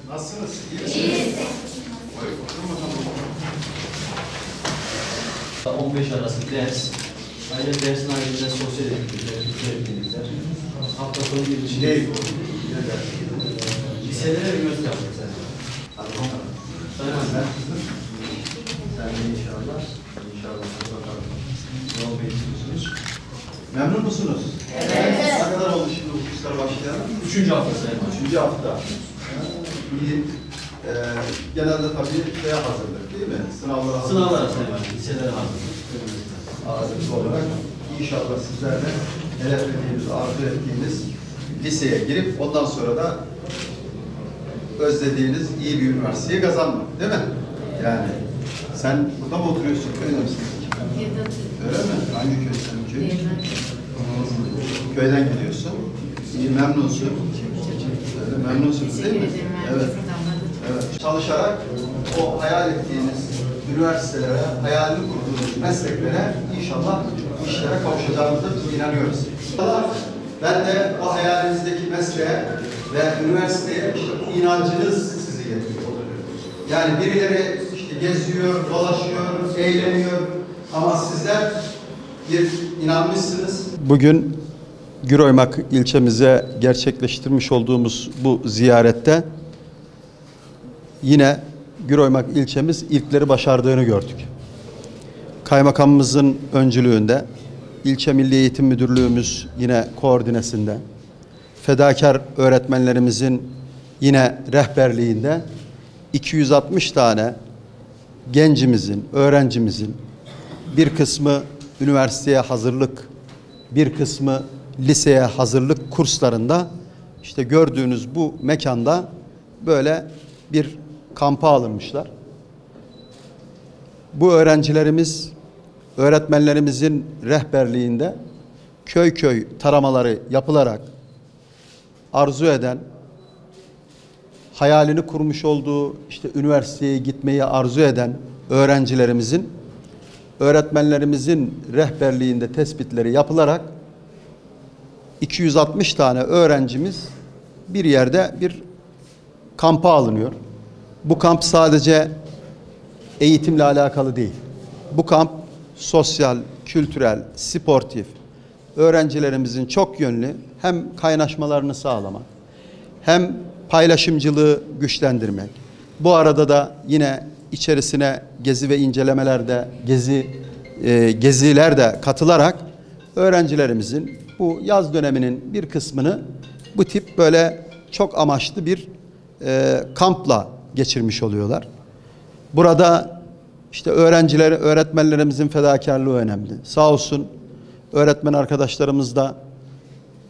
Nasılsınız? İyi. 15 arası ders. Ayrıca dersin haricinde sosyal etkinlikler, hafta sonu bir için liselere bir göz yaptık zaten. Sen de inşallah. Hadi bakalım. Ne olmayı istiyorsunuz? Memnun musunuz? Evet. Ne kadar oldu şimdi bu kurslar başlayalım? 3. hafta sayın. 3. hafta. İyi. Genelde tabii şeye hazırlık değil mi? Sınavlara hazırlık. Sınavlara sayın. Liselere hazırlık. Ağırlıklı olarak inşallah sizlerle hedeflediğimiz, arzu ettiğimiz liseye girip ondan sonra da özlediğiniz iyi bir üniversiteyi kazanmak, değil mi? Yani sen burada mı oturuyorsun? Köyde misin? Öyle mi? Hangi köy senin köy? Köyden gidiyorsun. İyi, memnunsun. Öyle, memnunsunuz değil mi? Evet. Evet. Çalışarak o hayal ettiğiniz üniversitelere, hayalini kurduğunuz mesleklere inşallah işlere kavuşacağımıza biz inanıyoruz. Ben de o hayalinizdeki mesleğe ve üniversiteye işte bu inancınız sizi getiriyor. Yani birileri işte geziyor, dolaşıyor, eğleniyor ama sizler bir inanmışsınız. Bugün Güroymak ilçemize gerçekleştirmiş olduğumuz bu ziyarette yine Güroymak ilçemiz ilkleri başardığını gördük. Kaymakamımızın öncülüğünde, ilçe Milli Eğitim Müdürlüğümüz yine koordinesinde, fedakar öğretmenlerimizin yine rehberliğinde 260 tane gencimizin, öğrencimizin bir kısmı üniversiteye hazırlık, bir kısmı liseye hazırlık kurslarında işte gördüğünüz bu mekanda böyle bir kampa alınmışlar. Bu öğrencilerimiz, öğretmenlerimizin rehberliğinde köy köy taramaları yapılarak arzu eden, hayalini kurmuş olduğu işte üniversiteye gitmeyi arzu eden öğrencilerimizin, öğretmenlerimizin rehberliğinde tespitleri yapılarak 260 tane öğrencimiz bir yerde bir kampa alınıyor. Bu kamp sadece eğitimle alakalı değil. Bu kamp sosyal, kültürel, sportif, öğrencilerimizin çok yönlü hem kaynaşmalarını sağlamak, hem paylaşımcılığı güçlendirmek. Bu arada da yine içerisine gezi ve incelemelerde, geziler de katılarak öğrencilerimizin bu yaz döneminin bir kısmını bu tip böyle çok amaçlı bir kampla geçirmiş oluyorlar. Burada işte öğretmenlerimizin fedakarlığı önemli. Sağ olsun öğretmen arkadaşlarımız da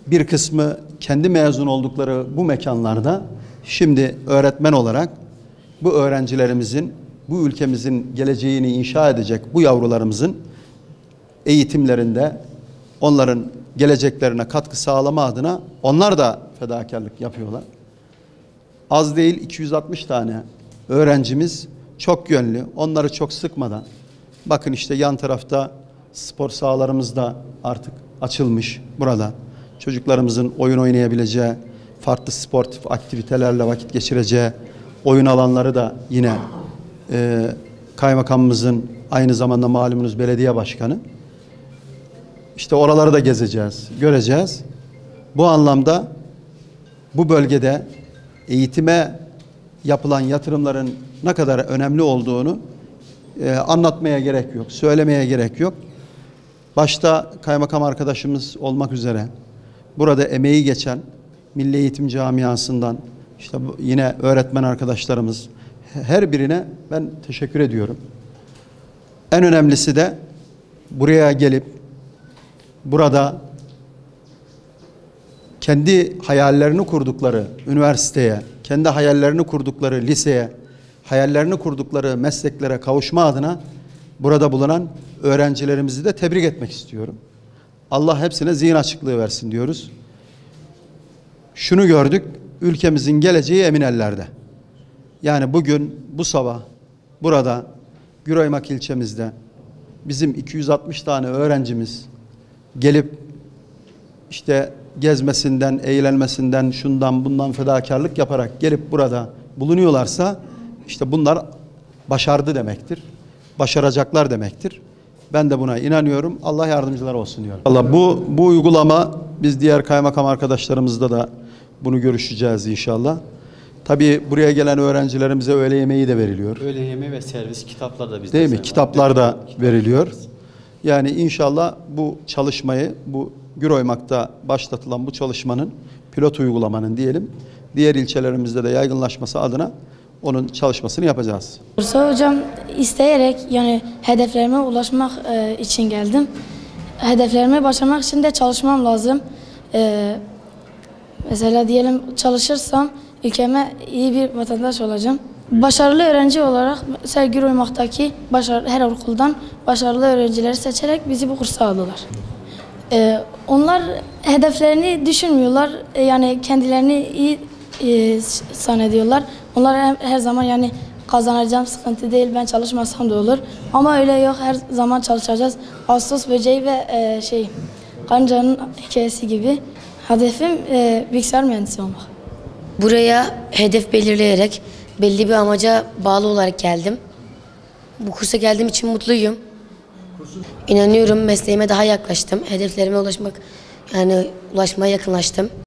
bir kısmı kendi mezun oldukları bu mekanlarda şimdi öğretmen olarak bu öğrencilerimizin, bu ülkemizin geleceğini inşa edecek bu yavrularımızın eğitimlerinde onların geleceklerine katkı sağlama adına onlar da fedakarlık yapıyorlar. Az değil 260 tane öğrencimiz çok yönlü, onları çok sıkmadan. Bakın işte yan tarafta spor sahalarımız da artık açılmış burada. Çocuklarımızın oyun oynayabileceği, farklı sportif aktivitelerle vakit geçireceği oyun alanları da yine kaymakamımızın aynı zamanda malumunuz belediye başkanı. İşte oraları da gezeceğiz, göreceğiz. Bu anlamda bu bölgede eğitime yapılan yatırımların ne kadar önemli olduğunu anlatmaya gerek yok, söylemeye gerek yok. Başta kaymakam arkadaşımız olmak üzere burada emeği geçen Milli Eğitim Camiası'ndan işte yine öğretmen arkadaşlarımız her birine ben teşekkür ediyorum. En önemlisi de buraya gelip burada kendi hayallerini kurdukları üniversiteye, kendi hayallerini kurdukları liseye, hayallerini kurdukları mesleklere kavuşma adına burada bulunan öğrencilerimizi de tebrik etmek istiyorum. Allah hepsine zihin açıklığı versin diyoruz. Şunu gördük, ülkemizin geleceği emin ellerde. Yani bugün, bu sabah burada Güroymak ilçemizde bizim 260 tane öğrencimiz gelip işte gezmesinden, eğlenmesinden, şundan bundan fedakarlık yaparak gelip burada bulunuyorlarsa işte bunlar başardı demektir. Başaracaklar demektir. Ben de buna inanıyorum. Allah yardımcılar olsun diyorum. Allah bu uygulama, biz diğer kaymakam arkadaşlarımızla da bunu görüşeceğiz inşallah. Tabii buraya gelen öğrencilerimize öğle yemeği de veriliyor. Öğle yemeği ve servis, kitaplar da bizde. Değil mi? Kitaplar da veriliyor. Yani inşallah bu çalışmayı, bu Güroymak'ta başlatılan bu çalışmanın, pilot uygulamanın diyelim, diğer ilçelerimizde de yaygınlaşması adına onun çalışmasını yapacağız. Bursa hocam isteyerek yani hedeflerime ulaşmak için geldim. Hedeflerime başarmak için de çalışmam lazım. Mesela diyelim çalışırsam ülkeme iyi bir vatandaş olacağım. Başarılı öğrenci olarak mesela Güroymak'taki her okuldan başarılı öğrencileri seçerek bizi bu kursa aldılar. Onlar hedeflerini düşünmüyorlar, yani kendilerini iyi zannediyorlar. Onlar her zaman yani kazanacağım, sıkıntı değil, ben çalışmasam da olur. Ama öyle yok, her zaman çalışacağız. Ağustos böceği ve karıncanın hikayesi gibi. Hedefim bilgisayar mühendisi olmak. Buraya hedef belirleyerek belli bir amaca bağlı olarak geldim. Bu kursa geldiğim için mutluyum. İnanıyorum mesleğime daha yaklaştım. Hedeflerime ulaşmaya yakınlaştım.